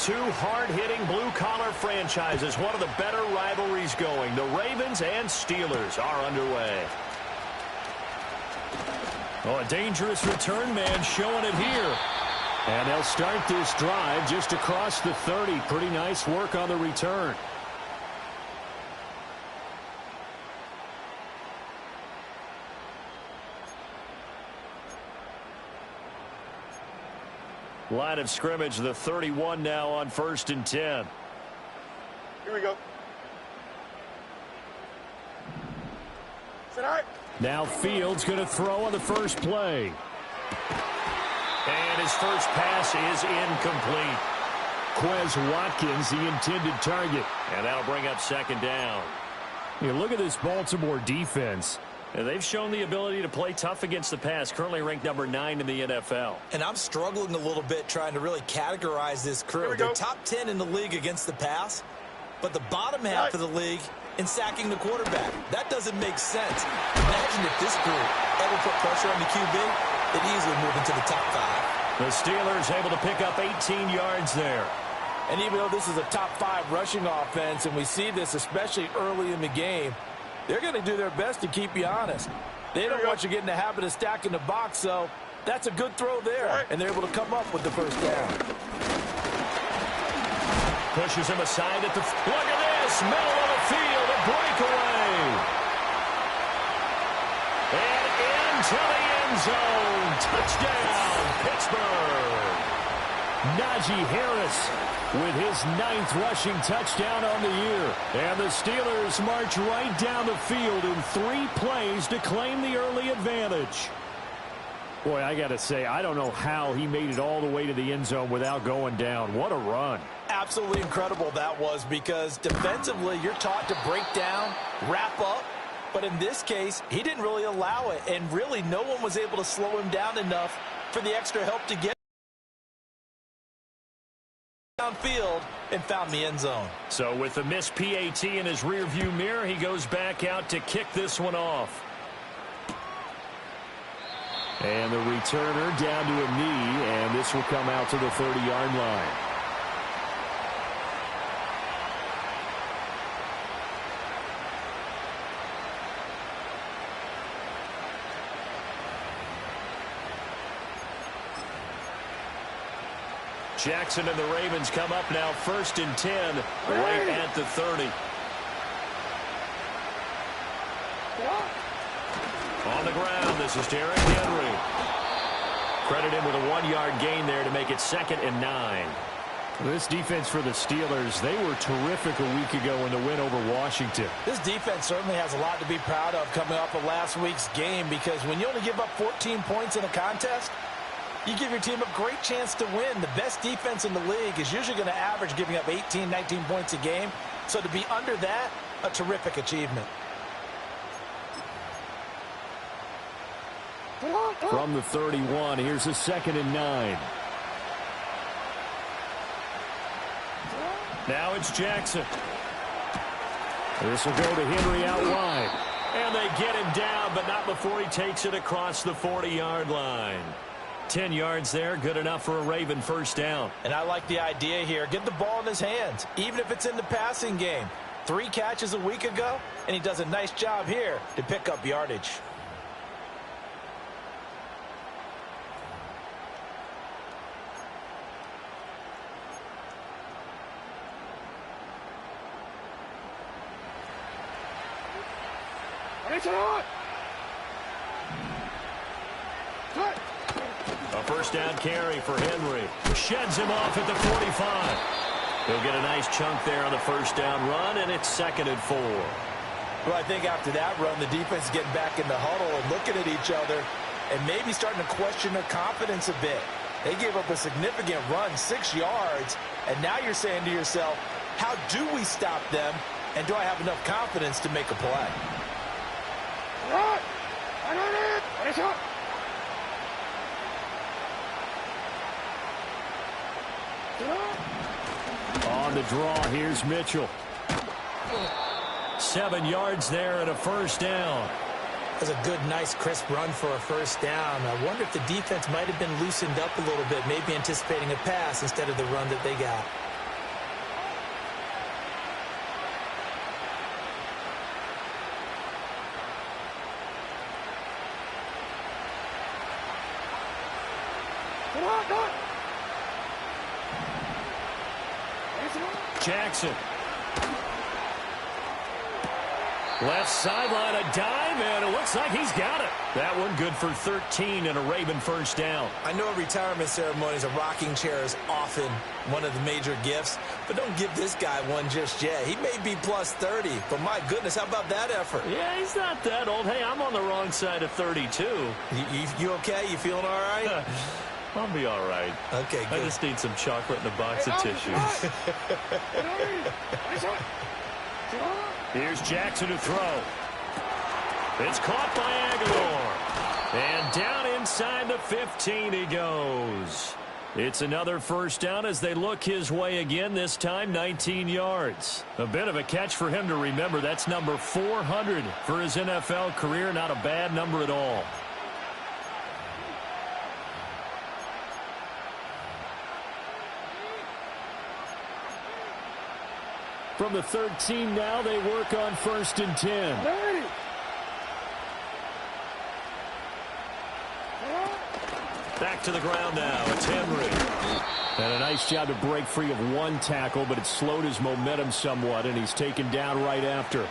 two hard-hitting blue-collar franchises. One of the better rivalries going. The Ravens and Steelers are underway. Oh, a dangerous return man showing it here. And they'll start this drive just across the 30. Pretty nice work on the return. Line of scrimmage, the 31 now on 1st and 10. Here we go. Now Fields going to throw on the first play. And his first pass is incomplete. Quez Watkins, the intended target. And that'll bring up 2nd down. You look at this Baltimore defense. And they've shown the ability to play tough against the pass, currently ranked number 9 in the NFL. And I'm struggling a little bit trying to really categorize this crew. They're top 10 in the league against the pass, but the bottom half of the league in sacking the quarterback. That doesn't make sense. Imagine if this group ever put pressure on the QB, they'd easily move into the top 5. The Steelers able to pick up 18 yards there. And even though this is a top 5 rushing offense, and we see this especially early in the game, they're going to do their best to keep you honest. They don't want you to get in the habit of stacking the box, so that's a good throw there. And they're able to come up with the first down. Pushes him aside at the... Look at this! Middle of the field, a breakaway. And into the end zone. Touchdown, Pittsburgh. Najee Harris with his 9th rushing touchdown on the year. And the Steelers march right down the field in 3 plays to claim the early advantage. Boy, I got to say, I don't know how he made it all the way to the end zone without going down. What a run. Absolutely incredible that was, because defensively you're taught to break down, wrap up. But in this case, he didn't really allow it. And really no one was able to slow him down enough for the extra help to get downfield and found the end zone. So with the missed PAT in his rearview mirror, he goes back out to kick this one off. And the returner down to a knee, and this will come out to the 30-yard line. Jackson and the Ravens come up now 1st and 10, right at the 30. On the ground, this is Derrick Henry. Credit him with a 1-yard gain there to make it 2nd and 9. This defense for the Steelers, they were terrific a week ago in the win over Washington. This defense certainly has a lot to be proud of coming off of last week's game, because when you only give up 14 points in a contest, you give your team a great chance to win. The best defense in the league is usually going to average giving up 18, 19 points a game. So to be under that, a terrific achievement. From the 31, here's a 2nd and 9. Now it's Jackson. This will go to Henry out wide. And they get him down, but not before he takes it across the 40-yard line. 10 yards there, good enough for a Raven first down. And I like the idea here. Get the ball in his hands, even if it's in the passing game. 3 catches a week ago, and he does a nice job here to pick up yardage. A first down carry for Henry. Sheds him off at the 45. He'll get a nice chunk there on the first down run, and it's 2nd and 4. Well, I think after that run, the defense is getting back in the huddle and looking at each other and maybe starting to question their confidence a bit. They gave up a significant run, 6 yards, and now you're saying to yourself, how do we stop them, and do I have enough confidence to make a play? On the draw, here's Mitchell. 7 yards there and a first down. That's a good, nice, crisp run for a first down. I wonder if the defense might have been loosened up a little bit, maybe anticipating a pass instead of the run that they got. Jackson. Left sideline, a dive, and it looks like he's got it. That one good for 13 and a Raven first down. I know at retirement ceremonies, a rocking chair is often one of the major gifts, but don't give this guy one just yet. He may be plus 30, but my goodness, how about that effort? Yeah, he's not that old. Hey, I'm on the wrong side of 32. You okay? You feeling all right? I'll be all right. Okay, good. I just need some chocolate and a box of tissues. Here's Jackson to throw. It's caught by Aguilar. And down inside the 15 he goes. It's another first down as they look his way again, this time 19 yards. A bit of a catch for him to remember. That's number 400 for his NFL career. Not a bad number at all. From the 13 now, they work on 1st and 10. Back to the ground now. It's Henry. And a nice job to break free of one tackle, but it slowed his momentum somewhat, and he's taken down right after.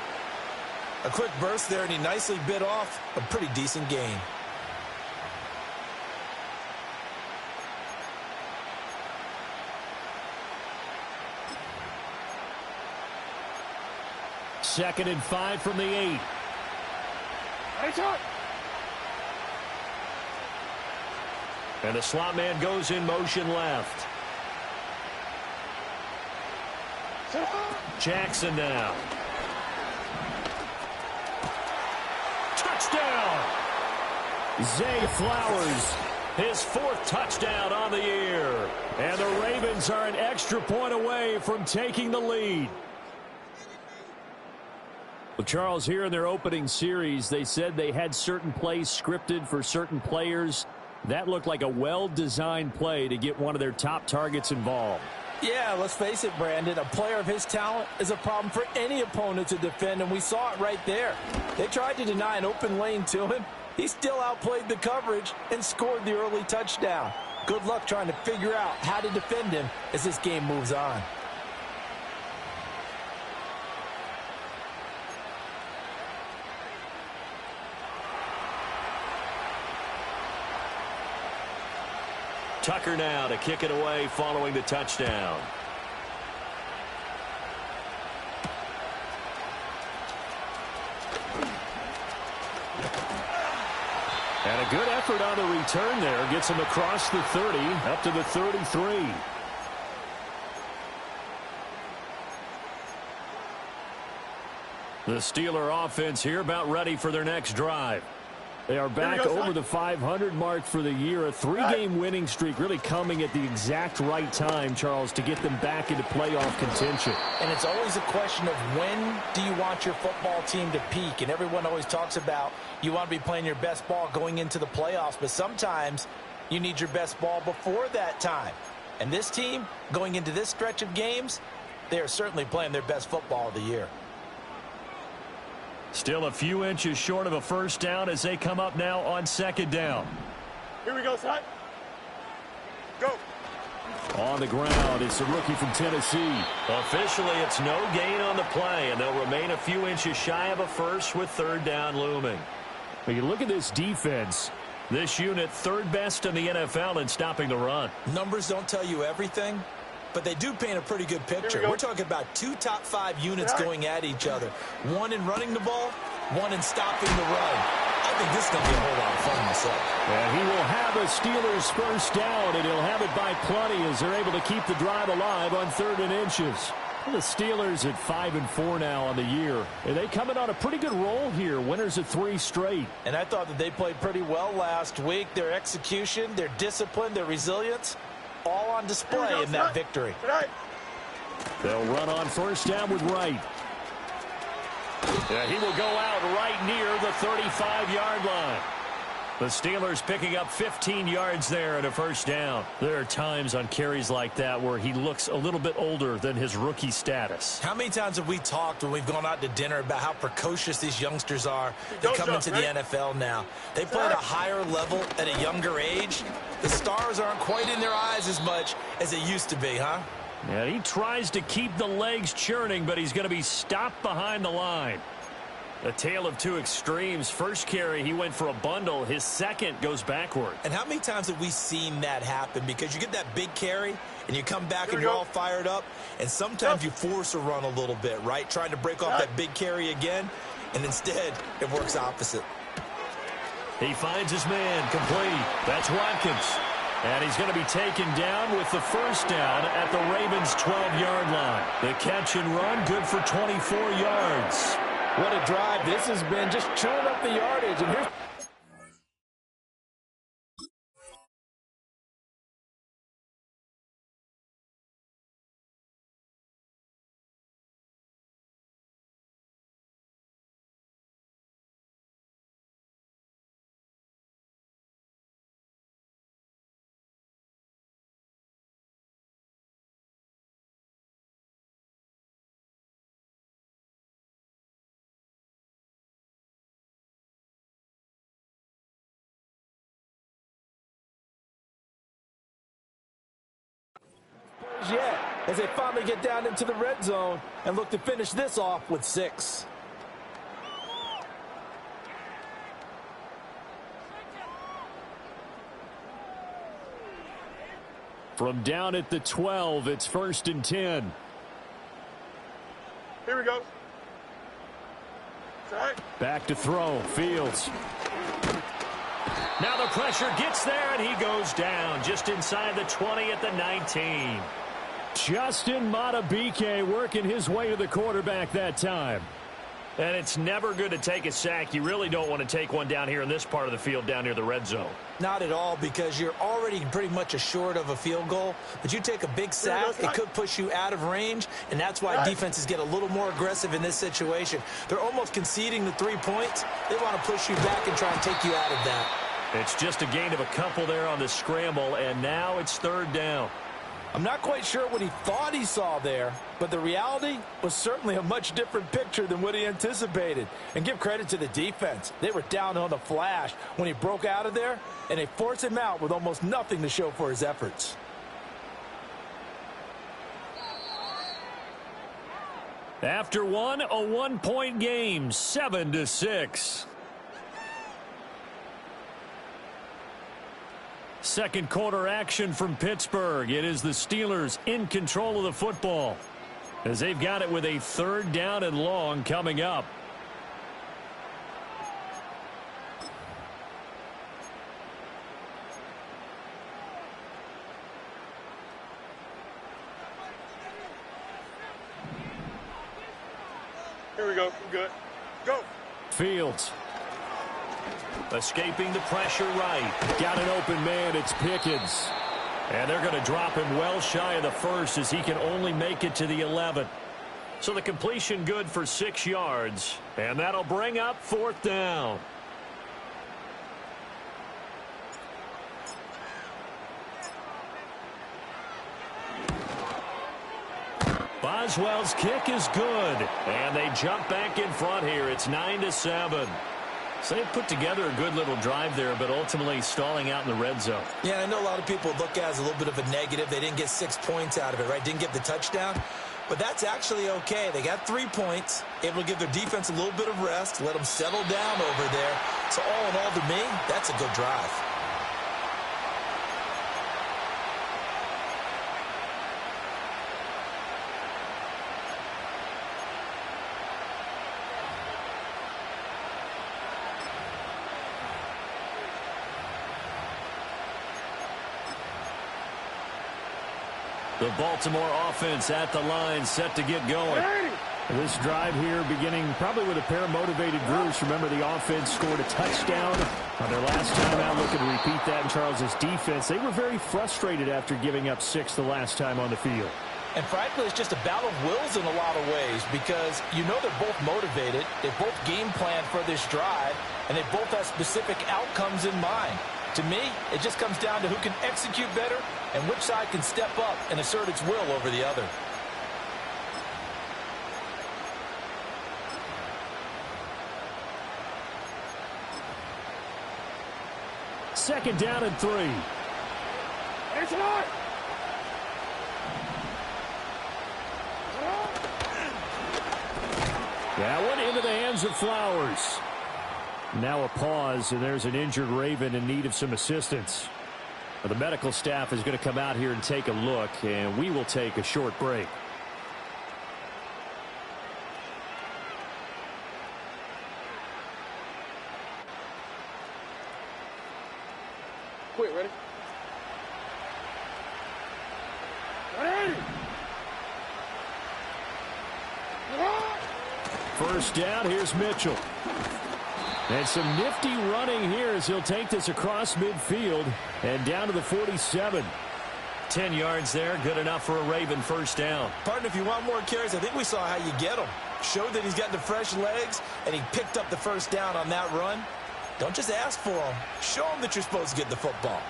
A quick burst there, and he nicely bit off a pretty decent gain. Second and 5 from the 8. And the slot man goes in motion left. Jackson now. Touchdown! Zay Flowers, his 4th touchdown on the year. And the Ravens are an extra point away from taking the lead. Well, Charles, here in their opening series, they said they had certain plays scripted for certain players. That looked like a well-designed play to get one of their top targets involved. Yeah, let's face it, Brandon. A player of his talent is a problem for any opponent to defend, and we saw it right there. They tried to deny an open lane to him. He still outplayed the coverage and scored the early touchdown. Good luck trying to figure out how to defend him as this game moves on. Tucker now to kick it away following the touchdown. And a good effort on the return there. Gets him across the 30, up to the 33. The Steeler offense here about ready for their next drive. They are back over the 500 mark for the year. A 3-game winning streak really coming at the exact right time, Charles, to get them back into playoff contention. And it's always a question of when do you want your football team to peak? And everyone always talks about you want to be playing your best ball going into the playoffs, but sometimes you need your best ball before that time. And this team, going into this stretch of games, they are certainly playing their best football of the year. Still a few inches short of a first down as they come up now on 2nd down. Here we go, son. Go. On the ground, it's the rookie from Tennessee. Officially, it's no gain on the play, and they'll remain a few inches shy of a first with 3rd down looming. When you look at this defense, this unit 3rd best in the NFL in stopping the run. Numbers don't tell you everything, but they do paint a pretty good picture. We're talking about 2 top 5 units going at each other. One in running the ball, one in stopping the run. I think this is going to be a whole lot of fun myself. And he will have a Steelers first down, and he'll have it by plenty as they're able to keep the drive alive on 3rd and inches. The Steelers at 5-4 now on the year. And they coming on a pretty good roll here. Winners of 3 straight. And I thought that they played pretty well last week. Their execution, their discipline, their resilience, all on display in that victory. They'll run on first down with Wright. Yeah, he will go out right near the 35-yard line. The Steelers picking up 15 yards there and a first down. There are times on carries like that where he looks a little bit older than his rookie status. How many times have we talked when we've gone out to dinner about how precocious these youngsters are that come into the NFL now? They play at a higher level at a younger age. The stars aren't quite in their eyes as much as they used to be, huh? Yeah, he tries to keep the legs churning, but he's going to be stopped behind the line. A tale of two extremes. First carry, he went for a bundle. His second goes backward. And how many times have we seen that happen? Because you get that big carry, and you come back and you're all fired up, and sometimes you force a run a little bit, right? Trying to break off that big carry again, and instead it works opposite. He finds his man complete. That's Watkins. And he's going to be taken down with the first down at the Ravens' 12-yard line. The catch and run, good for 24 yards. What a drive this has been, just chewing up the yardage. And here's yet as they finally get down into the red zone and look to finish this off with 6. From down at the 12, it's 1st and 10. Here we go. Back to throw. Fields. Now the pressure gets there, and he goes down just inside the 20 at the 19. Justin Madubuike working his way to the quarterback that time. And it's never good to take a sack. You really don't want to take one down here in this part of the field down near the red zone. Not at all, because you're already pretty much assured of a field goal. But you take a big sack, it could push you out of range, and that's why defenses get a little more aggressive in this situation. They're almost conceding the 3 points. They want to push you back and try and take you out of that. It's just a gain of a couple there on the scramble, and now it's 3rd down. I'm not quite sure what he thought he saw there, but the reality was certainly a much different picture than what he anticipated. And give credit to the defense. They were down on the flash when he broke out of there, and they forced him out with almost nothing to show for his efforts. After one, a 1-point game, 7-6. Second quarter action from Pittsburgh. It is the Steelers in control of the football as they've got it with a 3rd down and long coming up. Here we go. We're good. Go. Fields. Escaping the pressure right. Got an open man. It's Pickens. And they're going to drop him well shy of the 1st as he can only make it to the 11. So the completion good for 6 yards. And that'll bring up 4th down. Boswell's kick is good. And they jump back in front here. It's 9-7. So they put together a good little drive there, but ultimately stalling out in the red zone. Yeah, I know a lot of people look at it as a little bit of a negative. They didn't get 6 points out of it, right? Didn't get the touchdown. But that's actually okay. They got 3 points, able to give their defense a little bit of rest, let them settle down over there. So all in all, to me, that's a good drive. The Baltimore offense at the line, set to get going. This drive here beginning probably with a pair of motivated groups. Remember, the offense scored a touchdown on their last time out. Looking to repeat that in Charles's defense. They were very frustrated after giving up 6 the last time on the field. And frankly, it's just a battle of wills in a lot of ways because you know they're both motivated. They both game plan for this drive, and they both have specific outcomes in mind. To me, it just comes down to who can execute better and which side can step up and assert its will over the other. Second down and 3. It's on! That one into the hands of Flowers. Now a pause, and there's an injured Raven in need of some assistance. The medical staff is going to come out here and take a look, and we will take a short break. Quick, ready? Ready! First down, here's Mitchell. And some nifty running here as he'll take this across midfield and down to the 47. 10 yards there, good enough for a Raven first down. Partner, if you want more carries, I think we saw how you get them. Showed that he's got the fresh legs, and he picked up the first down on that run. Don't just ask for them. Show them that you're supposed to get the football.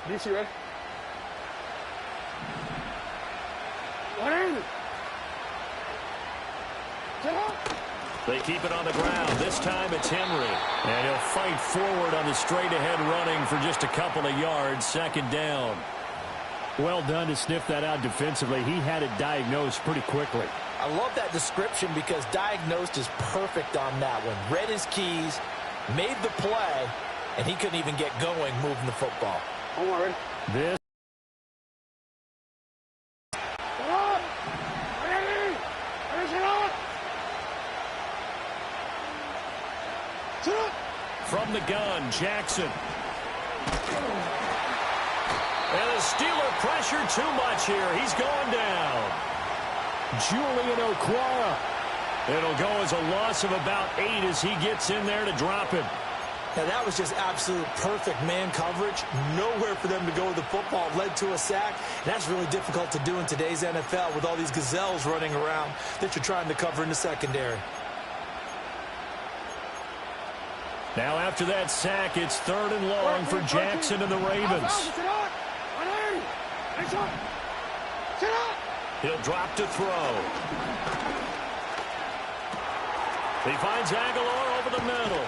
DC, ready? Ready! They keep it on the ground. This time it's Henry. And he'll fight forward on the straight-ahead running for just a couple of yards. Second down. Well done to sniff that out defensively. He had it diagnosed pretty quickly. I love that description because diagnosed is perfect on that one. Read his keys, made the play, and he couldn't even get going moving the football. One more, ready? This. From the gun, Jackson. And the Steeler pressure too much here. He's going down. Julian Okwara. It'll go as a loss of about 8 as he gets in there to drop him. Now, that was just absolute perfect man coverage. Nowhere for them to go with the football. Led to a sack. That's really difficult to do in today's NFL with all these gazelles running around that you're trying to cover in the secondary. Now, after that sack, it's 3rd and long for Jackson and the Ravens. He'll drop to throw. He finds Aguilar over the middle.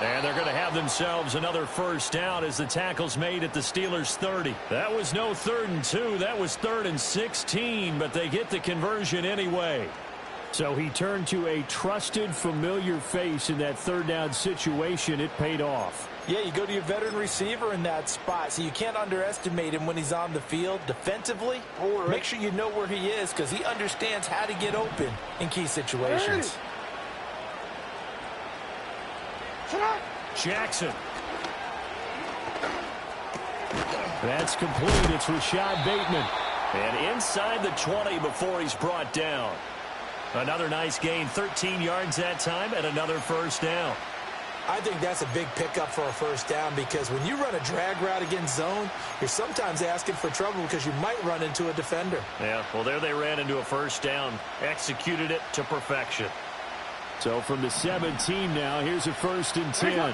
And they're going to have themselves another first down as the tackle's made at the Steelers' 30. That was no 3rd and 2. That was 3rd and 16, but they get the conversion anyway. So he turned to a trusted, familiar face in that 3rd down situation. It paid off. Yeah, you go to your veteran receiver in that spot, so you can't underestimate him when he's on the field. Defensively, make sure you know where he is because he understands how to get open in key situations. Jackson. That's complete. It's Rashad Bateman. And inside the 20 before he's brought down. Another nice gain, 13 yards that time, and another first down. I think that's a big pickup for a first down because when you run a drag route against zone, you're sometimes asking for trouble because you might run into a defender. Yeah, well, there they ran into a first down, executed it to perfection. So from the 17 now, here's a 1st and 10.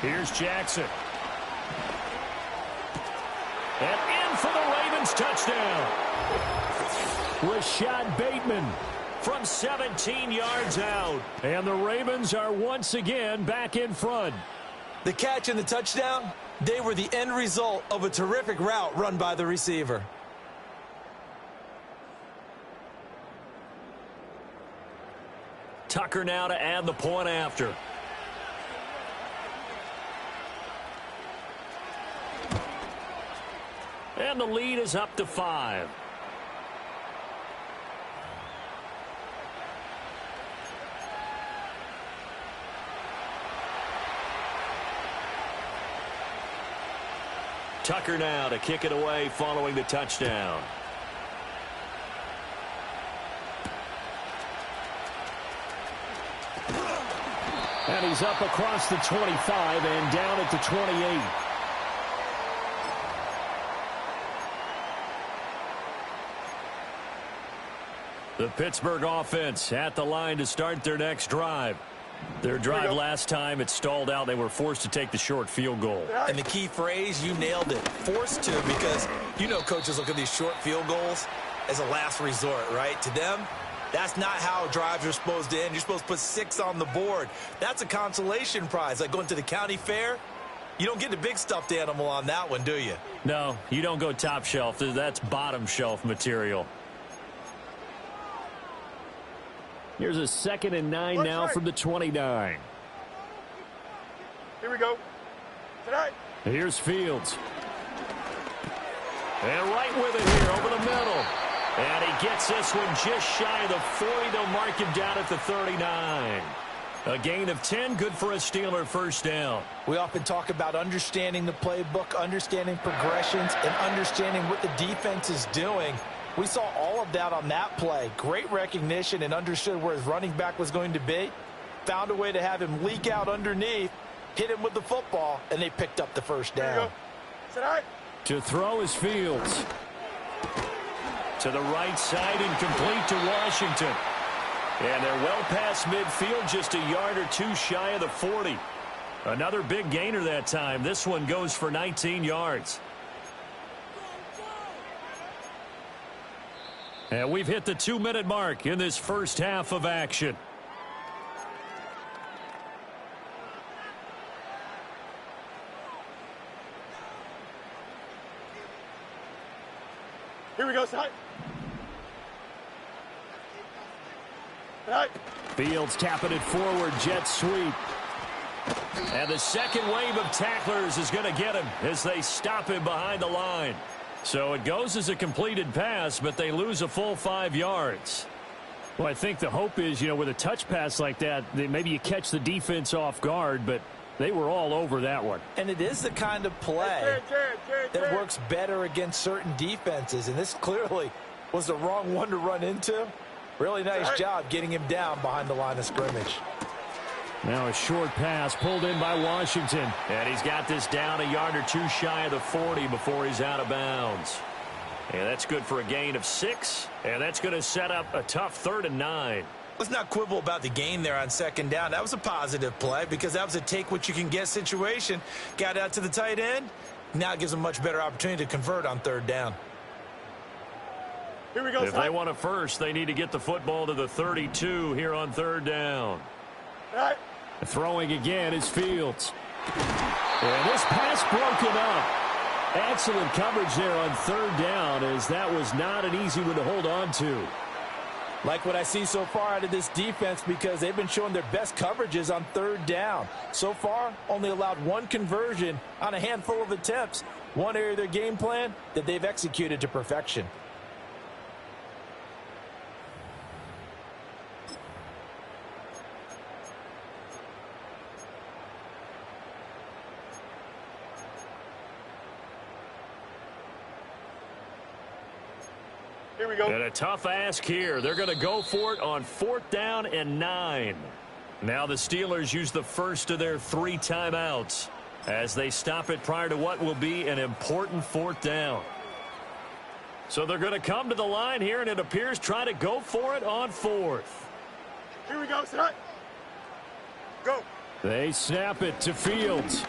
Here's Jackson. And in for the Ravens touchdown. Rashad Bateman from 17 yards out. And the Ravens are once again back in front. The catch and the touchdown, they were the end result of a terrific route run by the receiver. Tucker now to add the point after. And the lead is up to 5. Tucker now to kick it away following the touchdown. And he's up across the 25 and down at the 28. The Pittsburgh offense at the line to start their next drive. Their drive last time, it stalled out. They were forced to take the short field goal. And the key phrase, you nailed it, forced to, because you know coaches look at these short field goals as a last resort, right? To them, that's not how drives are supposed to end. You're supposed to put 6 on the board. That's a consolation prize, like going to the county fair. You don't get the big stuffed animal on that one, do you? No, you don't go top shelf. That's bottom shelf material. Here's a 2nd and 9 now from the 29. Here we go. Tonight. Here's Fields. And right with it here over the middle. And he gets this one just shy of the 40. They'll mark him down at the 39. A gain of 10, good for a Steeler first down. We often talk about understanding the playbook, understanding progressions, and understanding what the defense is doing. We saw all of that on that play. Great recognition and understood where his running back was going to be. Found a way to have him leak out underneath, hit him with the football, and they picked up the first down. To throw is Fields. To the right side and complete to Washington. And they're well past midfield, just a yard or 2 shy of the 40. Another big gainer that time. This one goes for 19 yards. And we've hit the 2-minute mark in this first half of action. Here we go, side. Tonight. Fields tapping it forward, jet sweep. And the second wave of tacklers is going to get him as they stop him behind the line. So it goes as a completed pass, but they lose a full 5 yards. Well, I think the hope is, with a touch pass like that, maybe you catch the defense off guard, but they were all over that one. And it is the kind of play that works better against certain defenses, and this clearly was the wrong one to run into. Really nice job getting him down behind the line of scrimmage. Now a short pass pulled in by Washington. And he's got this down a yard or 2 shy of the 40 before he's out of bounds. And that's good for a gain of 6. And that's going to set up a tough 3rd and 9. Let's not quibble about the gain there on 2nd down. That was a positive play because that was a take-what-you-can-get situation. Got out to the tight end. Now it gives them a much better opportunity to convert on 3rd down. Here we go, if they want a first, they need to get the football to the 32 here on 3rd down. Right. Throwing again is Fields. And this pass broken up. Excellent coverage there on 3rd down, as that was not an easy one to hold on to. Like what I see so far out of this defense, because they've been showing their best coverages on 3rd down. So far, only allowed 1 conversion on a handful of attempts. One area of their game plan that they've executed to perfection. Here we go. And a tough ask here. They're going to go for it on 4th down and 9. Now the Steelers use the first of their 3 timeouts as they stop it prior to what will be an important 4th down. So they're going to come to the line here, and it appears try to go for it on 4th. Here we go, son. Go. They snap it to Fields.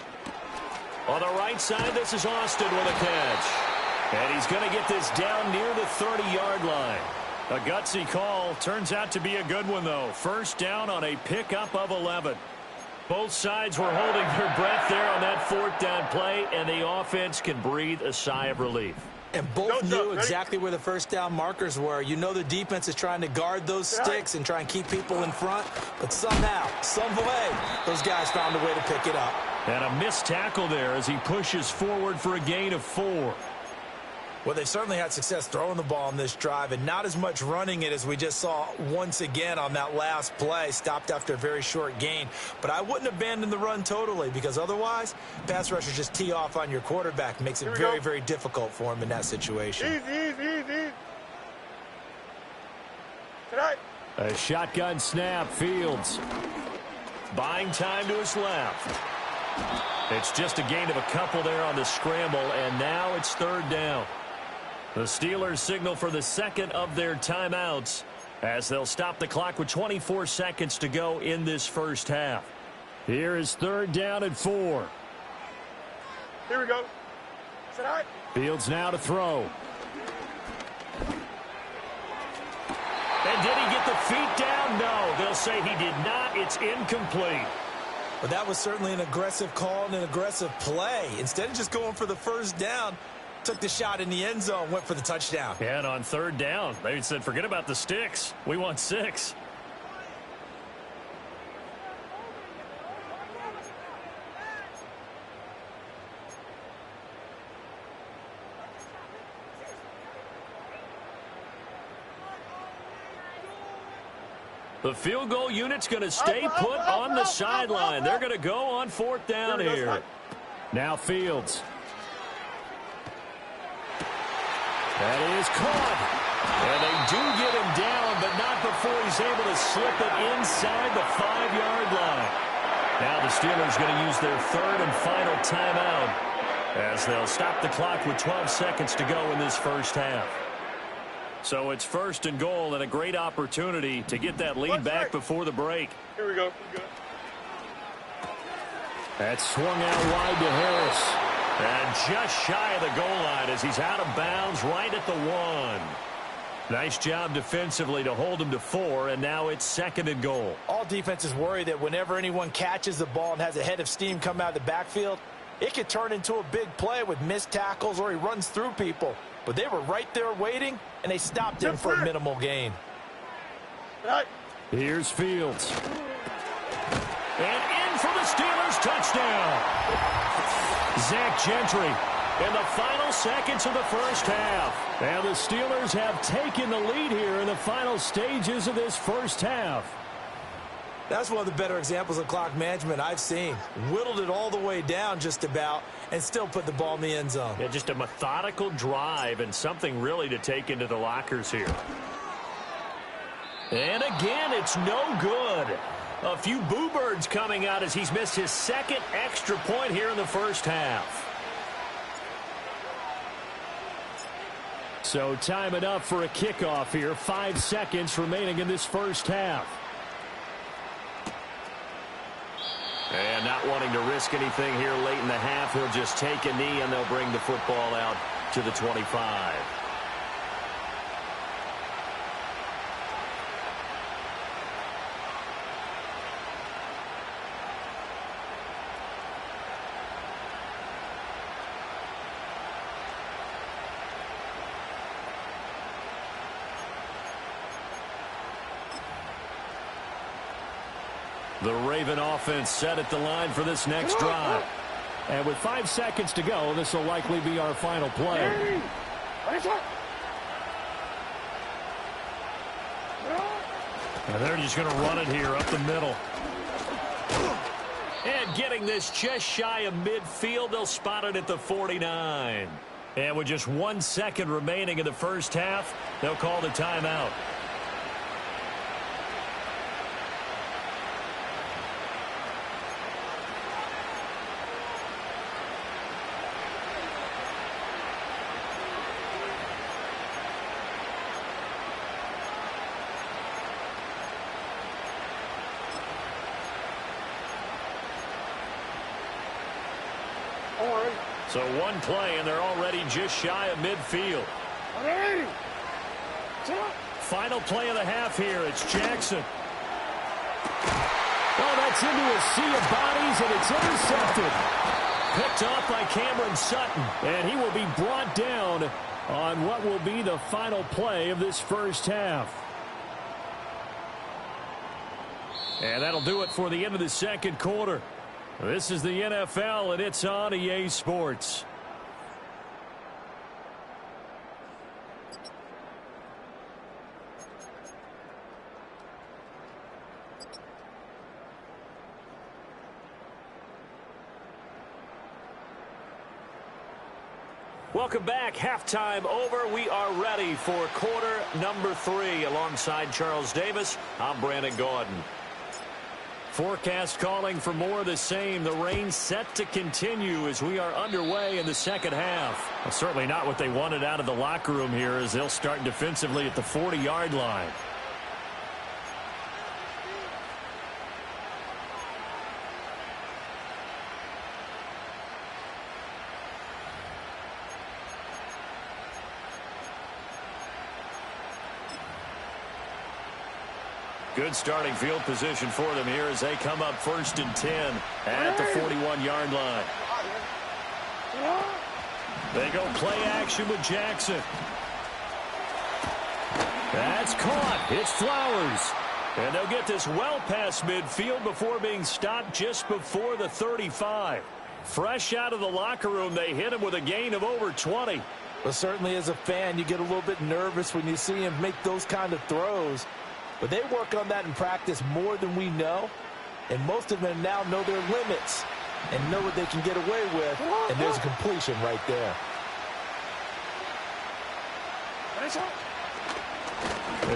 On the right side, this is Austin with a catch. And he's going to get this down near the 30-yard line. A gutsy call. Turns out to be a good one, though. First down on a pickup of 11. Both sides were holding their breath there on that 4th down play, and the offense can breathe a sigh of relief. And both knew exactly where the first down markers were. You know the defense is trying to guard those sticks and try and keep people in front. But somehow, some way, those guys found a way to pick it up. And a missed tackle there as he pushes forward for a gain of 4. Well, they certainly had success throwing the ball on this drive and not as much running it as we just saw once again on that last play. Stopped after a very short gain. But I wouldn't abandon the run totally, because otherwise, pass rushers just tee off on your quarterback. Makes it very, very difficult for him in that situation. Easy. Tonight. A shotgun snap, Fields. buying time to his left. It's just a gain of a couple there on the scramble, and now it's third down. The Steelers signal for the second of their timeouts as they'll stop the clock with 24 seconds to go in this first half. Here is third down and 4. Here we go. Sit high. Fields now to throw. And did he get the feet down? No, they'll say he did not. It's incomplete. But that was certainly an aggressive call and an aggressive play. Instead of just going for the first down, took the shot in the end zone, went for the touchdown. Yeah, and on third down, they said, forget about the sticks. We want 6. The field goal unit's going to stay put on the sideline. They're going to go on fourth down here. Now Fields. That is caught. And they do get him down, but not before he's able to slip it inside the 5-yard line. Now the Steelers going to use their third and final timeout as they'll stop the clock with 12 seconds to go in this first half. So it's first and goal and a great opportunity to get that lead back before the break. Here we go. That's swung out wide to Harris. And just shy of the goal line as he's out of bounds right at the 1. Nice job defensively to hold him to 4, and now it's second and goal. All defenses worry that whenever anyone catches the ball and has a head of steam come out of the backfield, it could turn into a big play with missed tackles or he runs through people. But they were right there waiting, and they stopped him for a minimal gain. Here's Fields. And in for the Steelers touchdown. Zach Gentry in the final seconds of the first half. And the Steelers have taken the lead here in the final stages of this first half. That's one of the better examples of clock management I've seen. Whittled it all the way down just about and still put the ball in the end zone. Yeah, just a methodical drive and something really to take into the lockers here. And again, it's no good. A few boo birds coming out as he's missed his second extra point here in the first half. So time enough for a kickoff here. 5 seconds remaining in this first half. And not wanting to risk anything here late in the half, he'll just take a knee and they'll bring the football out to the 25. The Raven offense set at the line for this next drive. And with 5 seconds to go, this will likely be our final play. And they're just going to run it here up the middle. And getting this just shy of midfield, they'll spot it at the 49. And with just 1 second remaining in the first half, they'll call the timeout. So one play, and they're already just shy of midfield. Final play of the half here. It's Jackson. Oh, that's into a sea of bodies, and it's intercepted. Picked off by Cameron Sutton, and he will be brought down on what will be the final play of this first half. And that'll do it for the end of the second quarter. This is the NFL, and it's on EA Sports. Welcome back. Halftime over. We are ready for quarter number 3. Alongside Charles Davis, I'm Brandon Gaudin. forecast calling for more of the same. The rain set to continue as we are underway in the second half. Well, certainly not what they wanted out of the locker room here as they'll start defensively at the 40-yard line. Good starting field position for them here as they come up 1st and 10 at the 41-yard line. They go play action with Jackson. That's caught. It's Flowers. And they'll get this well past midfield before being stopped just before the 35. Fresh out of the locker room, they hit him with a gain of over 20. Well, certainly as a fan, you get a little bit nervous when you see him make those kind of throws. But they work on that in practice more than we know. And most of them now know their limits and know what they can get away with. And there's a completion right there.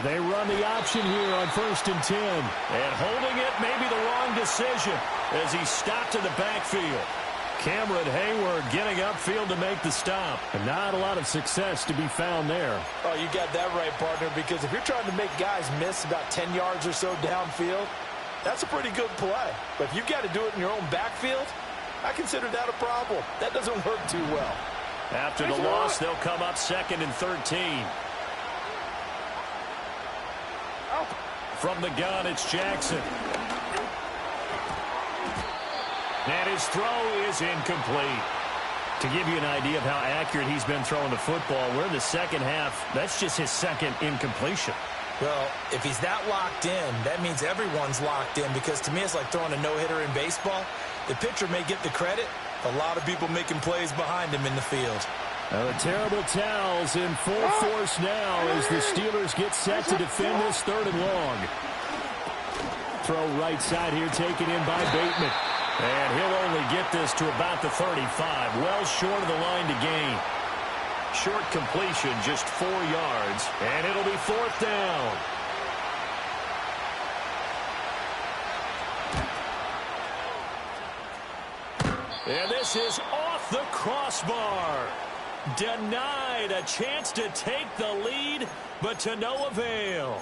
They run the option here on 1st and 10. And holding it may be the wrong decision as he stopped in the backfield. Cameron Hayward getting upfield to make the stop. And not a lot of success to be found there. Oh, you got that right, partner, because if you're trying to make guys miss about 10 yards or so downfield, that's a pretty good play. But if you've got to do it in your own backfield, I consider that a problem. That doesn't work too well. After the loss, they'll come up 2nd and 13. From the gun, it's Jackson. And his throw is incomplete. To give you an idea of how accurate he's been throwing the football, we're in the second half. That's just his second incompletion. Well, if he's that locked in, that means everyone's locked in, because to me it's like throwing a no-hitter in baseball. The pitcher may get the credit. A lot of people making plays behind him in the field. The terrible towels in full force now as the Steelers get set to defend this 3rd and long. Throw right side here taken in by Bateman. And he'll only get this to about the 35, well short of the line to gain. Short completion, just 4 yards, and it'll be 4th down. And this is off the crossbar. Denied a chance to take the lead, but to no avail.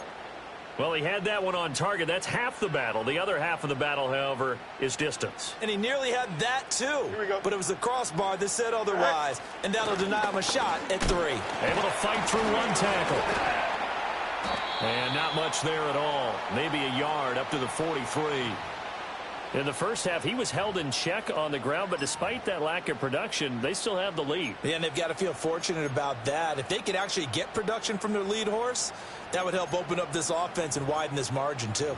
Well, he had that one on target. That's half the battle. The other half of the battle, however, is distance. And he nearly had that, too. But it was the crossbar that said otherwise. And that'll deny him a shot at 3. Able to fight through 1 tackle. And not much there at all. Maybe a yard up to the 43. In the first half, he was held in check on the ground, but despite that lack of production, they still have the lead. Yeah, and they've got to feel fortunate about that. If they could actually get production from their lead horse, that would help open up this offense and widen this margin, too.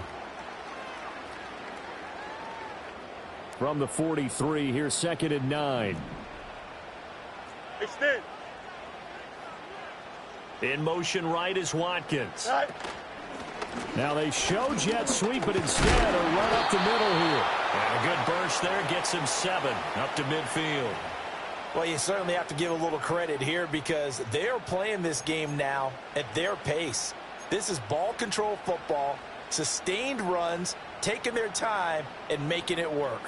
From the 43, here's 2nd and 9. Extend. In motion right is Watkins. Right. Now they show jet sweep, but instead a run up the middle here. And a good burst there gets him 7 up to midfield. Well, you certainly have to give a little credit here because they are playing this game now at their pace. This is ball control football, sustained runs, taking their time and making it work.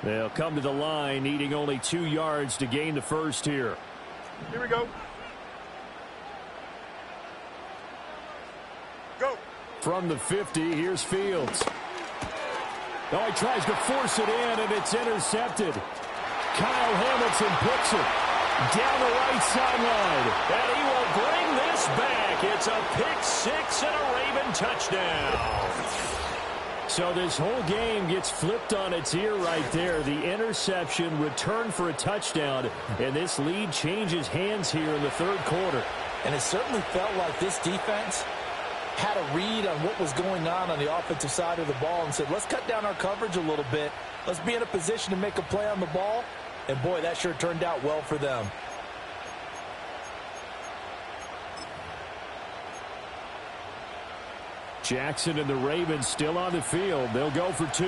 They'll come to the line, needing only 2 yards to gain the first here. Here we go. Go. From the 50, here's Fields. Oh, he tries to force it in, and it's intercepted. Kyle Hamilton picks it down the right sideline, and he will bring this back. It's a pick-6 and a Raven touchdown. So this whole game gets flipped on its ear right there. The interception, return for a touchdown, and this lead changes hands here in the 3rd quarter. And it certainly felt like this defense had a read on what was going on the offensive side of the ball and said, let's cut down our coverage a little bit. Let's be in a position to make a play on the ball. And, boy, that sure turned out well for them. Jackson and the Ravens still on the field. They'll go for 2.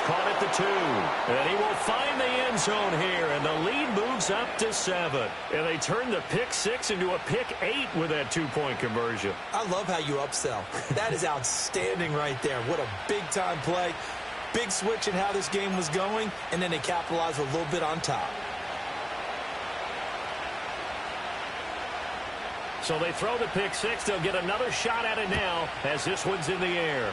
It's caught at the 2. And he will find the end zone here, and the lead moves up to 7. And they turn the pick 6 into a pick 8 with that 2-point conversion. I love how you upsell. That is outstanding right there. What a big-time play. Big switch in how this game was going, and then they capitalized a little bit on top. So they throw the pick 6. They'll get another shot at it now as this one's in the air.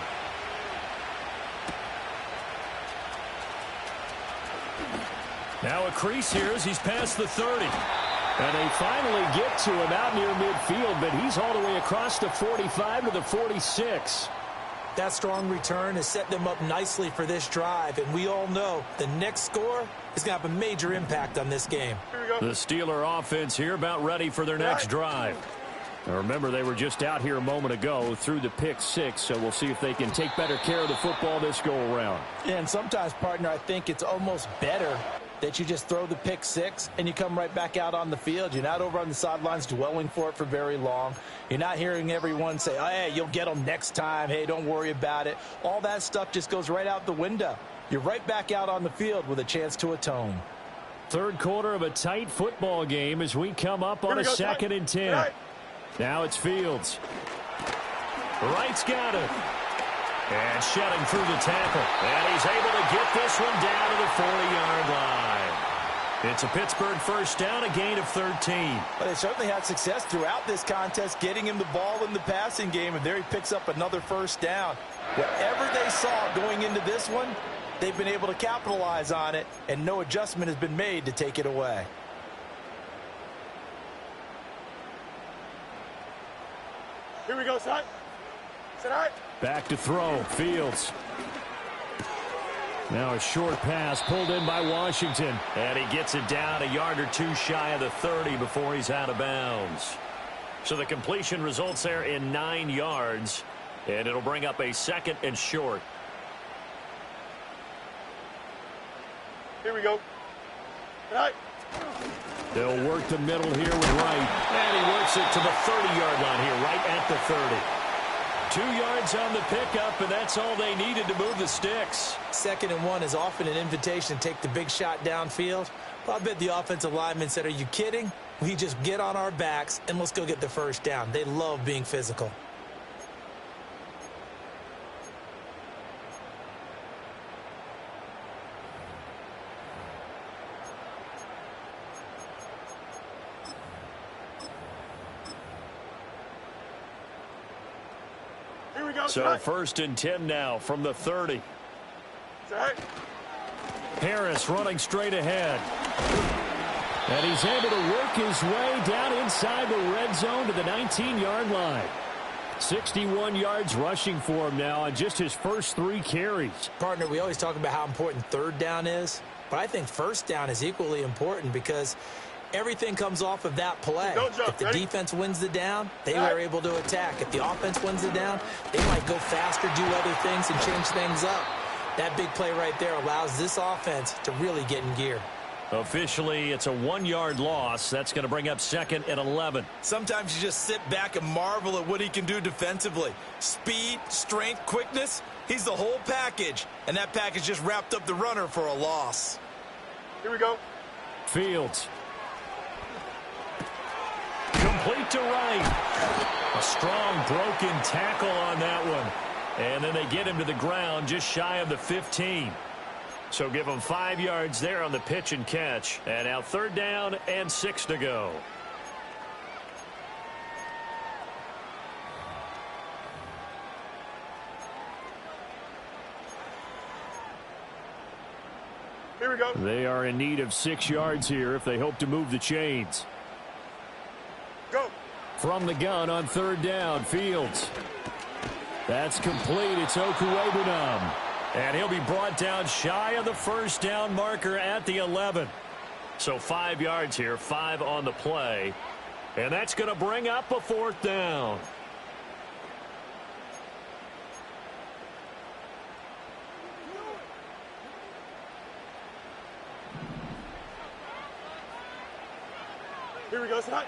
Now a crease here as he's past the 30. And they finally get to him out near midfield, but he's all the way across the 45 to the 46. That strong return has set them up nicely for this drive, and we all know the next score is going to have a major impact on this game. The Steeler offense here about ready for their next drive. Now remember, they were just out here a moment ago through the pick 6, so we'll see if they can take better care of the football this go-around. And sometimes, partner, I think it's almost better that you just throw the pick 6 and you come right back out on the field. You're not over on the sidelines dwelling for it for very long. You're not hearing everyone say, oh, hey, you'll get them next time. Hey, don't worry about it. All that stuff just goes right out the window. You're right back out on the field with a chance to atone. Third quarter of a tight football game as we come up on a 2nd and 10. Right. Now it's Fields. Wright's got it. And shedding through the tackle. And he's able to get this one down to the 40-yard line. It's a Pittsburgh first down, a gain of 13. But they certainly had success throughout this contest, getting him the ball in the passing game, and there he picks up another first down. Whatever they saw going into this one, they've been able to capitalize on it, and no adjustment has been made to take it away. Here we go, son. Sit out. Back to throw. Fields. Now a short pass pulled in by Washington. And he gets it down a yard or 2 shy of the 30 before he's out of bounds. So the completion results there in 9 yards. And it'll bring up a 2nd and short. Here we go. Right. They'll work the middle here with Wright. And he works it to the 30-yard line here, right at the 30. 2 yards on the pickup, and that's all they needed to move the sticks. 2nd and 1 is often an invitation to take the big shot downfield. Well, I bet the offensive lineman said, are you kidding? We just get on our backs and let's go get the first down. They love being physical. So 1st and 10 now from the 30. Harris running straight ahead. And he's able to work his way down inside the red zone to the 19-yard line. 61 yards rushing for him now on just his first 3 carries. Partner, we always talk about how important 3rd down is, but I think 1st down is equally important because everything comes off of that play. If the defense wins the down, they are able to attack. If the offense wins the down, they might go faster, do other things, and change things up. That big play right there allows this offense to really get in gear. Officially, it's a 1-yard loss. That's going to bring up 2nd and 11. Sometimes you just sit back and marvel at what he can do defensively. Speed, strength, quickness, he's the whole package. And that package just wrapped up the runner for a loss. Here we go. Fields. Complete to Wright. A strong broken tackle on that one. And then they get him to the ground just shy of the 15. So give him 5 yards there on the pitch and catch. And now 3rd down and 6 to go. Here we go. They are in need of 6 yards here if they hope to move the chains. Go. From the gun on 3rd down, Fields. That's complete. It's Okuwebunam. And he'll be brought down shy of the first down marker at the 11. So 5 yards here, 5 on the play. And that's going to bring up a 4th down. Here we go, son.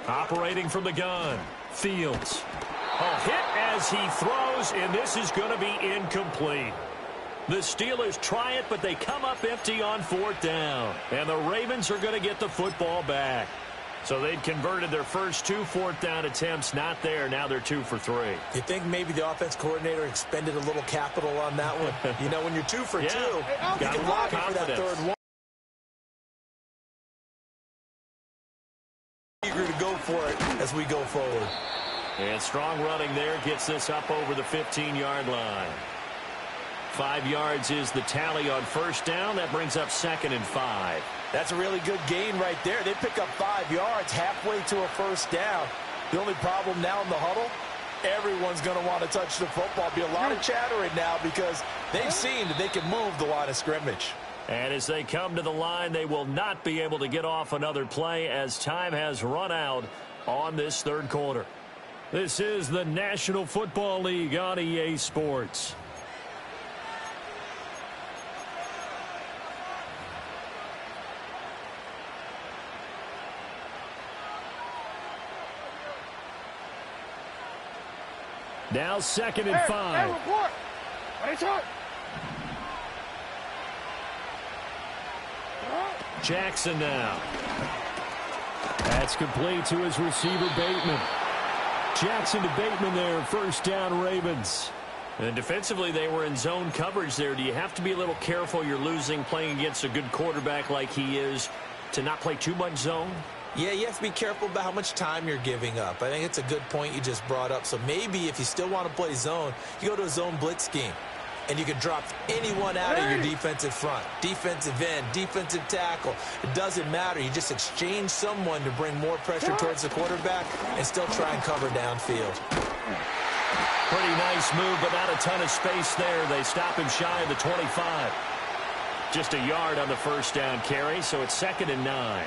Operating from the gun, Fields. A hit as he throws, and this is going to be incomplete. The Steelers try it, but they come up empty on 4th down. And the Ravens are going to get the football back. So they'd converted their first 2 4th down attempts. Not there. Now they're 2 for 3. You think maybe the offense coordinator expended a little capital on that one? You know, when you're 2 for 2, you can lobby for that third one. Eager to go for it as we go forward. And strong running there gets this up over the 15-yard line. 5 yards is the tally on 1st down. That brings up 2nd and 5. That's a really good gain right there. They pick up 5 yards halfway to a 1st down. The only problem now in the huddle, everyone's going to want to touch the football. Be a lot of chattering now because they've seen that they can move the line of scrimmage. And as they come to the line, they will not be able to get off another play as time has run out on this 3rd quarter. This is the National Football League on EA Sports. Now 2nd and 5. Jackson now. That's complete to his receiver, Bateman. Jackson to Bateman there, 1st down Ravens. And defensively, they were in zone coverage there. Do you have to be a little careful? You're losing playing against a good quarterback like he is to not play too much zone? Yeah, you have to be careful about how much time you're giving up. I think it's a good point you just brought up. So maybe if you still want to play zone, you go to a zone blitz scheme. And you can drop anyone out of your defensive front. Defensive end, defensive tackle. It doesn't matter. You just exchange someone to bring more pressure towards the quarterback and still try and cover downfield. Pretty nice move, but not a ton of space there. They stop him shy of the 25. Just a yard on the 1st down carry, so it's 2nd and 9.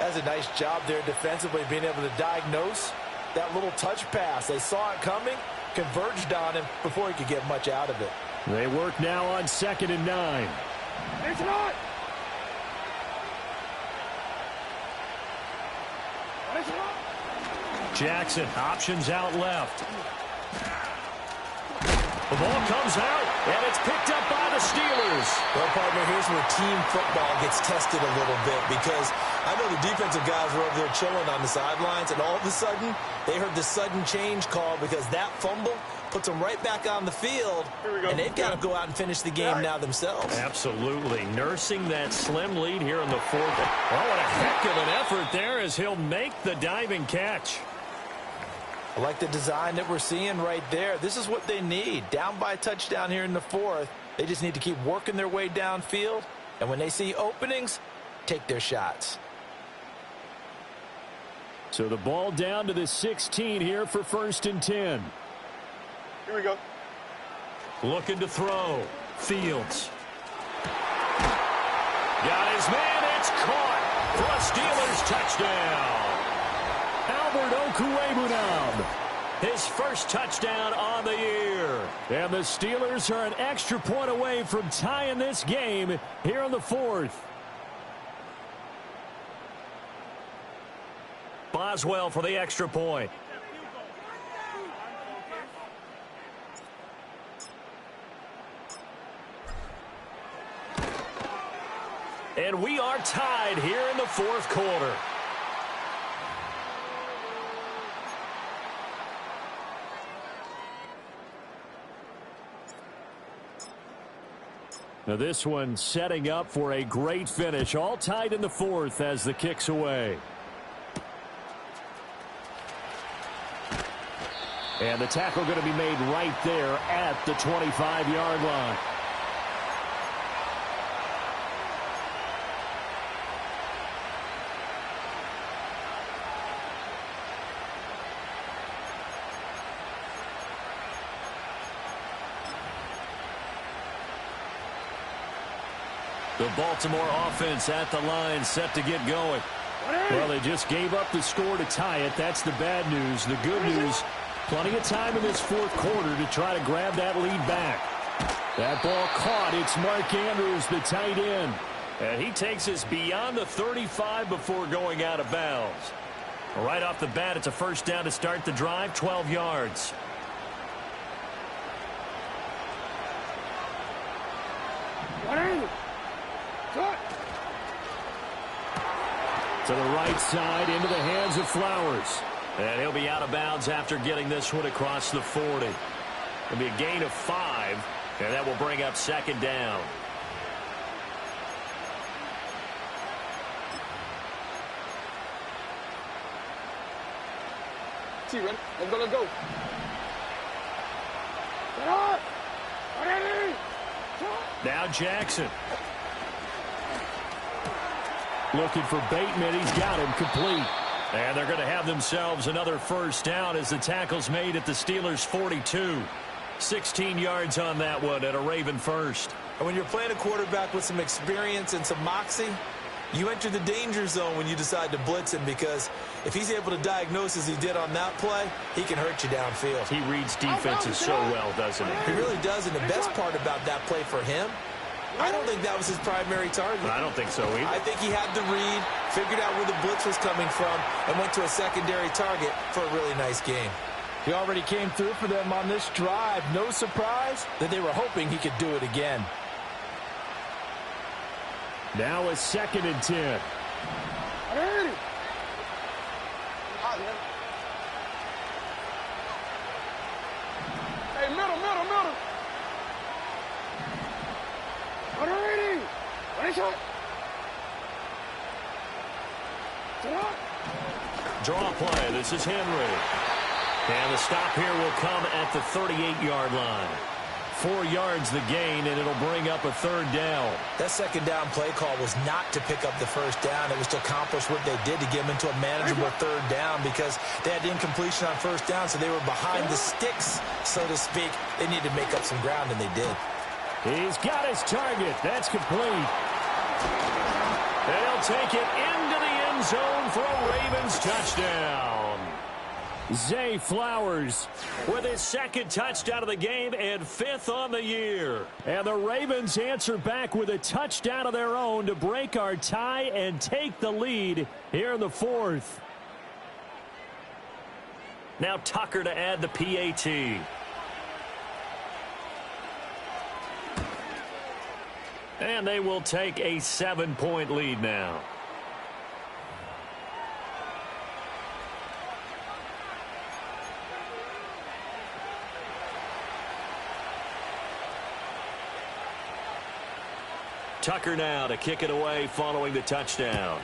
That's a nice job there defensively, being able to diagnose that little touch pass. They saw it coming, converged on him before he could get much out of it. They work now on 2nd and 9. It's not. Jackson, options out left. The ball comes out, and it's picked up by the Steelers. Well, partner, here's where team football gets tested a little bit because I know the defensive guys were over there chilling on the sidelines, and all of a sudden, they heard the sudden change call because that fumble puts them right back on the field, and they've got to go out and finish the game now themselves. Absolutely. Nursing that slim lead here in the 4th. Oh, what a heck of an effort there as he'll make the diving catch. I like the design that we're seeing right there. This is what they need. Down by a touchdown here in the 4th. They just need to keep working their way downfield, and when they see openings, take their shots. So the ball down to the 16 here for 1st and 10. Here we go. Looking to throw. Fields. Got his man. It's caught for a Steelers touchdown. Albert Okwuegbunam. His first touchdown on the year. And the Steelers are an extra point away from tying this game here in the 4th. Boswell for the extra point. And we are tied here in the 4th quarter. Now this one setting up for a great finish. All tied in the 4th as the kick's away. And the tackle going to be made right there at the 25-yard line. The Baltimore offense at the line set to get going. Well, they just gave up the score to tie it. That's the bad news. The good news, plenty of time in this 4th quarter to try to grab that lead back. That ball caught. It's Mark Andrews, the tight end. And he takes us beyond the 35 before going out of bounds. Right off the bat, it's a 1st down to start the drive, 12 yards. To the right side, into the hands of Flowers. And he'll be out of bounds after getting this one across the 40. It'll be a gain of 5, and that will bring up second down. Ready? Let's go. Now Jackson. Looking for Bateman. He's got him complete. And they're going to have themselves another first down as the tackle's made at the Steelers' 42. 16 yards on that one and a Raven first. And when you're playing a quarterback with some experience and some moxie, you enter the danger zone when you decide to blitz him, because if he's able to diagnose as he did on that play, he can hurt you downfield. He reads defenses so well, doesn't he? He really does, and the best part about that play for him, I don't think that was his primary target. I don't think so either. I think he had the read, figured out where the blitz was coming from, and went to a secondary target for a really nice game. He already came through for them on this drive. No surprise that they were hoping he could do it again. Now a 2nd and 10. Hey, middle. Ready, shot. Draw play. This is Henry. And the stop here will come at the 38-yard line. 4 yards the gain, and it'll bring up a 3rd down. That second down play call was not to pick up the first down. It was to accomplish what they did, to get them into a manageable 3rd down, because they had incompletion on first down, so they were behind the sticks, so to speak. They needed to make up some ground, and they did. He's got his target. That's complete. And he'll take it into the end zone for a Ravens touchdown. Zay Flowers with his 2nd touchdown of the game and 5th on the year. And the Ravens answer back with a touchdown of their own to break our tie and take the lead here in the 4th. Now Tucker to add the PAT. And they will take a 7-point lead now. Tucker now to kick it away following the touchdown.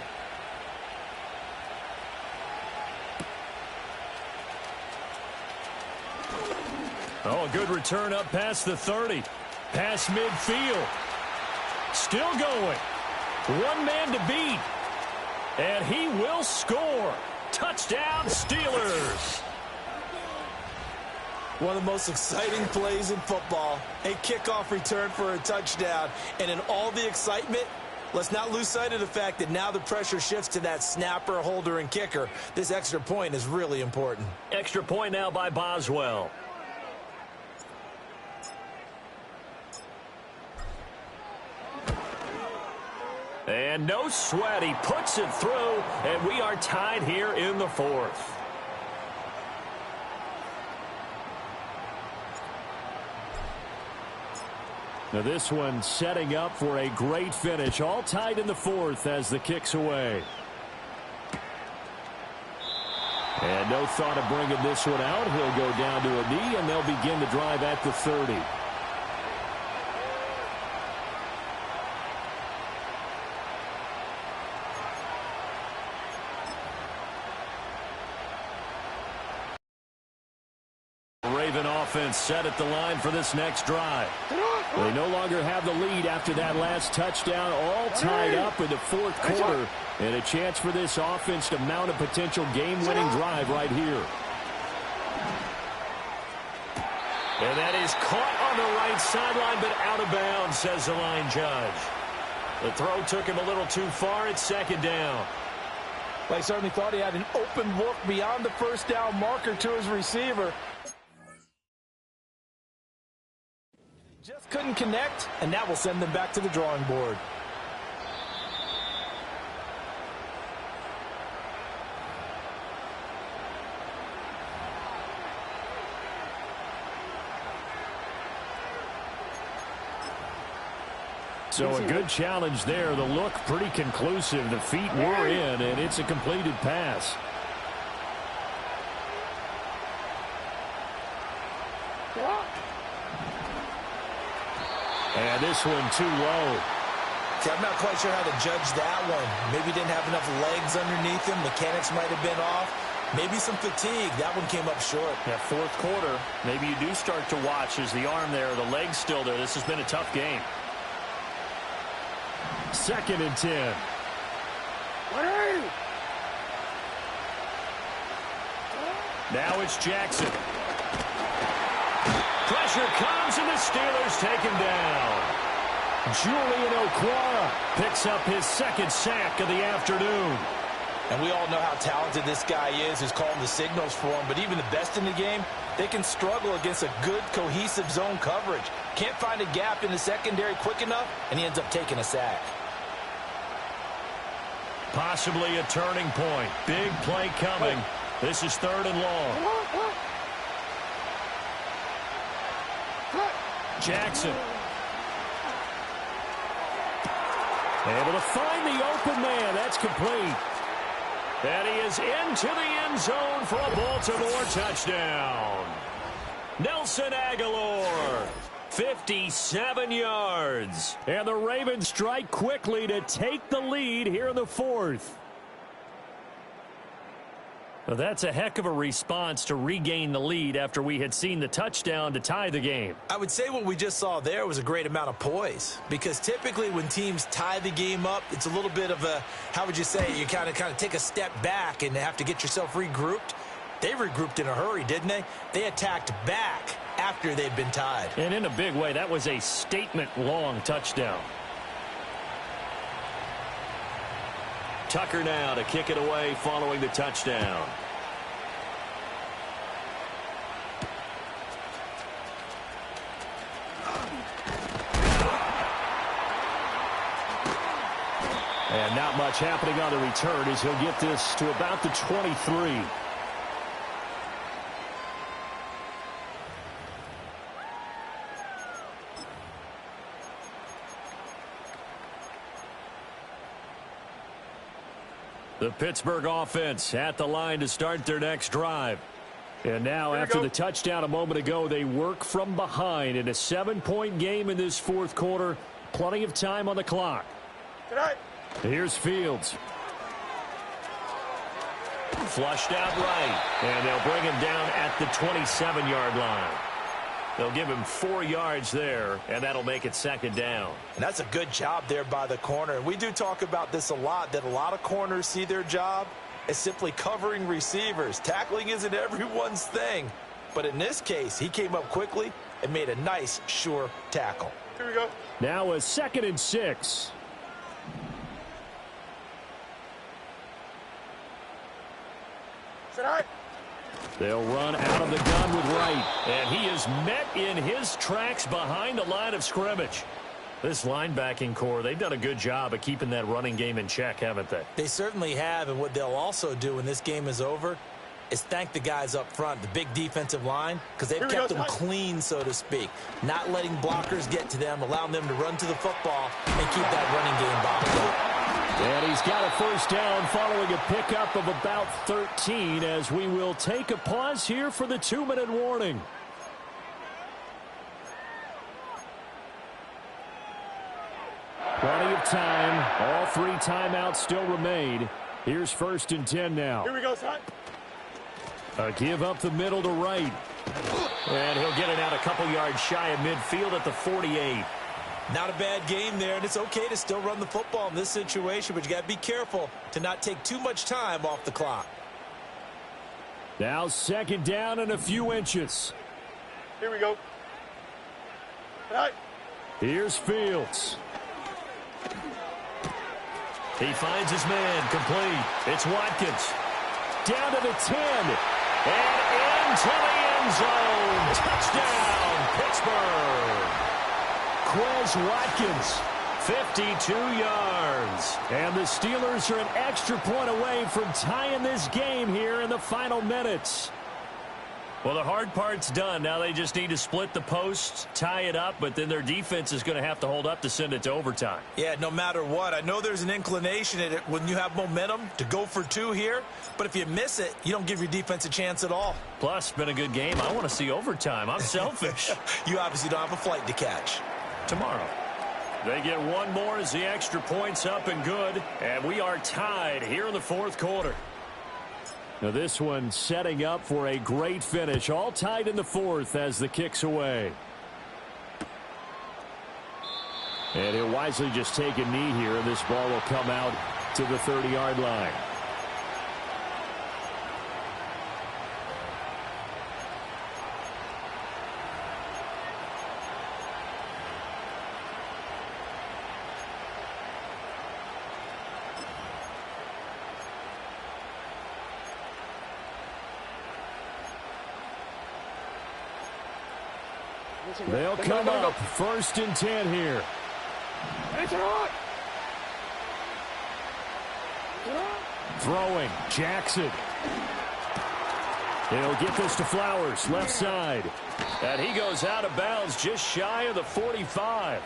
Oh, a good return up past the 30. Past midfield. Still going. One man to beat. And he will score. Touchdown, Steelers. One of the most exciting plays in football, a kickoff return for a touchdown. And in all the excitement, let's not lose sight of the fact that now the pressure shifts to that snapper, holder, and kicker. This extra point is really important. Extra point now by Boswell. And no sweat. He puts it through, and we are tied here in the 4th. Now this one setting up for a great finish. All tied in the 4th as the kick's away. And no thought of bringing this one out. He'll go down to a knee, and they'll begin the drive at the 30. Raven offense set at the line for this next drive. They no longer have the lead after that last touchdown, all tied up in the 4th quarter, and a chance for this offense to mount a potential game-winning drive right here. And that is caught on the right sideline, but out of bounds, says the line judge. The throw took him a little too far. It's 2nd down. Well, he certainly thought he had an open look beyond the first down marker to his receiver. Just couldn't connect, and that will send them back to the drawing board. So a good challenge there. The look pretty conclusive. The feet were in, and it's a completed pass. And this one too low. See, I'm not quite sure how to judge that one. Maybe didn't have enough legs underneath him. Mechanics might have been off. Maybe some fatigue. That one came up short. That fourth quarter, maybe you do start to watch as the arm there, the leg's still there. This has been a tough game. 2nd and 10. Now it's Jackson. Pressure comes, and the Steelers take him down. Julian Okwara picks up his 2nd sack of the afternoon. And we all know how talented this guy is, who's calling the signals for him. But even the best in the game, they can struggle against a good, cohesive zone coverage. Can't find a gap in the secondary quick enough, and he ends up taking a sack. Possibly a turning point. Big play coming. This is 3rd and long. Jackson. Able to find the open man. That's complete. And he is into the end zone for a Baltimore touchdown. Nelson Agholor, 57 yards. And the Ravens strike quickly to take the lead here in the 4th. Well, that's a heck of a response to regain the lead after we had seen the touchdown to tie the game. I would say what we just saw there was a great amount of poise, because typically when teams tie the game up, it's a little bit of a, how would you say, you kind of take a step back and have to get yourself regrouped. They regrouped in a hurry, didn't they? They attacked back after they'd been tied. And in a big way, that was a statement-long touchdown. Tucker now to kick it away following the touchdown. And not much happening on the return as he'll get this to about the 23. The Pittsburgh offense at the line to start their next drive. And now after the touchdown a moment ago, they work from behind in a 7-point game in this 4th quarter. Plenty of time on the clock. Here's Fields. Flushed out right. And they'll bring him down at the 27-yard line. They'll give him 4 yards there, and that'll make it 2nd down. And that's a good job there by the corner. And we do talk about this a lot, that a lot of corners see their job as simply covering receivers. Tackling isn't everyone's thing. But in this case, he came up quickly and made a nice, sure tackle. Here we go. Now a 2nd and 6. Sit high. They'll run out of the gun with Wright. And he is met in his tracks behind the line of scrimmage. This linebacking core, they've done a good job of keeping that running game in check, haven't they? They certainly have, and what they'll also do when this game is over is thank the guys up front, the big defensive line, because they've kept them clean, so to speak. Not letting blockers get to them, allowing them to run to the football and keep that running game boxed up. And he's got a 1st down following a pickup of about 13 as we will take a pause here for the 2-minute warning. Plenty of time. All 3 timeouts still remain. Here's 1st and 10 now. Here we go, son. A give up the middle to Wright. And he'll get it out a couple yards shy of midfield at the 48. Not a bad game there, and it's okay to still run the football in this situation, but you got to be careful to not take too much time off the clock. Now 2nd down and a few inches. Here we go. Right. Here's Fields. He finds his man complete. It's Watkins. Down to the 10. And into the end zone. Touchdown, Pittsburgh. Quez Watkins, 52 yards. And the Steelers are an extra point away from tying this game here in the final minutes. Well, the hard part's done. Now they just need to split the posts, tie it up, but then their defense is going to have to hold up to send it to overtime. Yeah, no matter what. I know there's an inclination in it when you have momentum to go for two here, but if you miss it, you don't give your defense a chance at all. Plus, it's been a good game. I want to see overtime. I'm selfish. You obviously don't have a flight to catch. Tomorrow. They get one more as the extra point's up and good, and we are tied here in the fourth quarter. Now this one setting up for a great finish. All tied in the fourth as the kick's away. And he'll wisely just take a knee here, and this ball will come out to the 30-yard line. They'll come up 1st and 10 here. Throwing, Jackson. He'll get this to Flowers, left side. And he goes out of bounds just shy of the 45.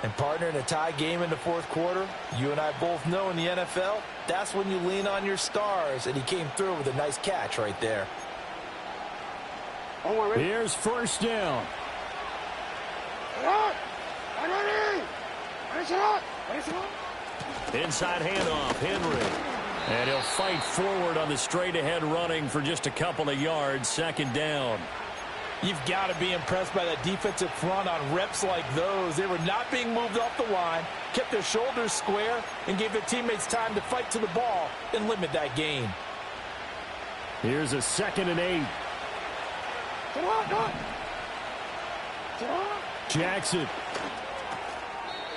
And partner, in a tie game in the fourth quarter, you and I both know in the NFL, that's when you lean on your stars, and he came through with a nice catch right there. Here's 1st down. Inside handoff, Henry. And he'll fight forward on the straight-ahead running for just a couple of yards, 2nd down. You've got to be impressed by that defensive front on reps like those. They were not being moved off the line, kept their shoulders square, and gave their teammates time to fight to the ball and limit that gain. Here's a 2nd and 8. Jackson.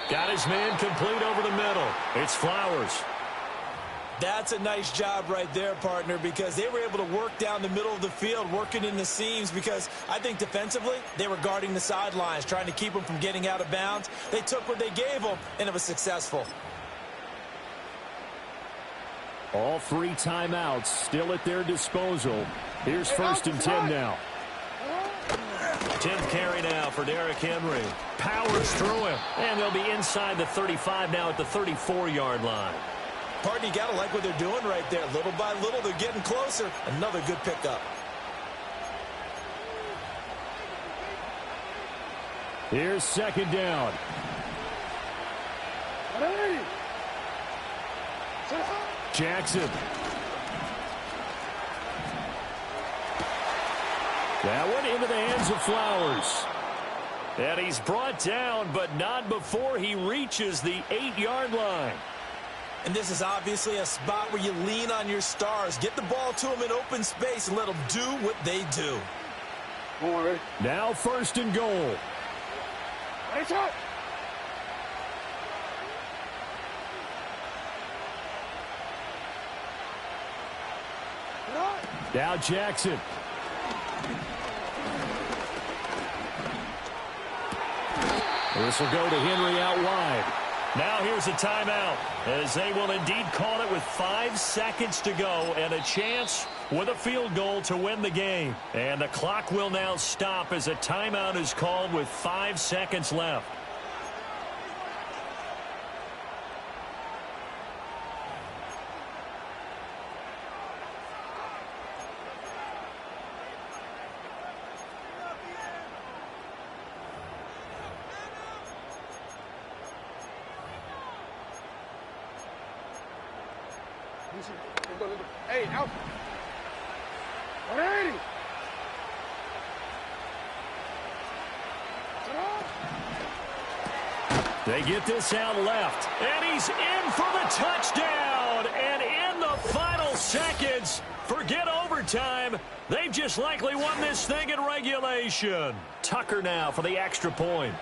Got his man complete over the middle. It's Flowers. That's a nice job right there, partner, because they were able to work down the middle of the field, working in the seams, because I think defensively they were guarding the sidelines, trying to keep them from getting out of bounds. They took what they gave them, and it was successful. All 3 timeouts still at their disposal. Here's 1st and 10 now. 10th carry now for Derrick Henry. Powers through him. And they'll be inside the 35 now at the 34-yard line. Partner, you got to like what they're doing right there. Little by little, they're getting closer. Another good pickup. Here's 2nd down. Jackson. That one into the hands of Flowers. And he's brought down, but not before he reaches the 8-yard line. And this is obviously a spot where you lean on your stars. Get the ball to them in open space and let them do what they do. Now 1st and goal. Now Jackson. This will go to Henry out wide. Now here's a timeout, as they will indeed call it with 5 seconds to go and a chance with a field goal to win the game. And the clock will now stop as a timeout is called with 5 seconds left. Hey, out. 180. They get this out left, and he's in for the touchdown. And in the final seconds, forget overtime. They've just likely won this thing in regulation. Tucker now for the extra point.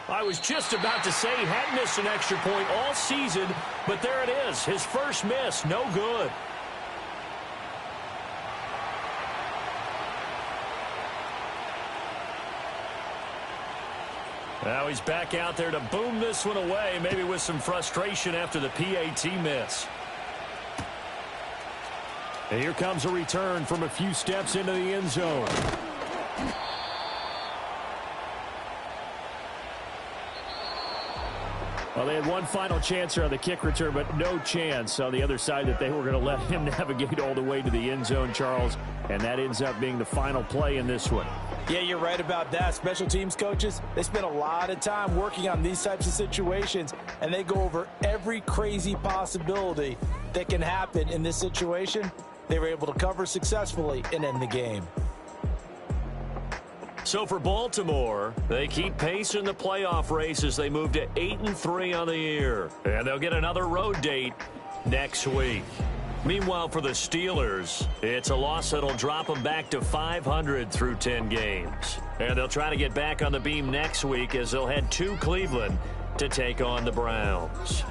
I was just about to say he hadn't missed an extra point all season, but there it is. His first miss, no good. Now he's back out there to boom this one away, maybe with some frustration after the PAT miss. And here comes a return from a few steps into the end zone. Well, they had one final chance here on the kick return, but no chance on the other side that they were going to let him navigate all the way to the end zone, Charles. And that ends up being the final play in this one. Yeah, you're right about that. Special teams coaches, they spend a lot of time working on these types of situations, and they go over every crazy possibility that can happen in this situation. They were able to cover successfully and end the game. So for Baltimore, they keep pace in the playoff race as they move to 8-3 on the year. And they'll get another road date next week. Meanwhile, for the Steelers, it's a loss that'll drop them back to 500 through 10 games. And they'll try to get back on the beam next week as they'll head to Cleveland to take on the Browns.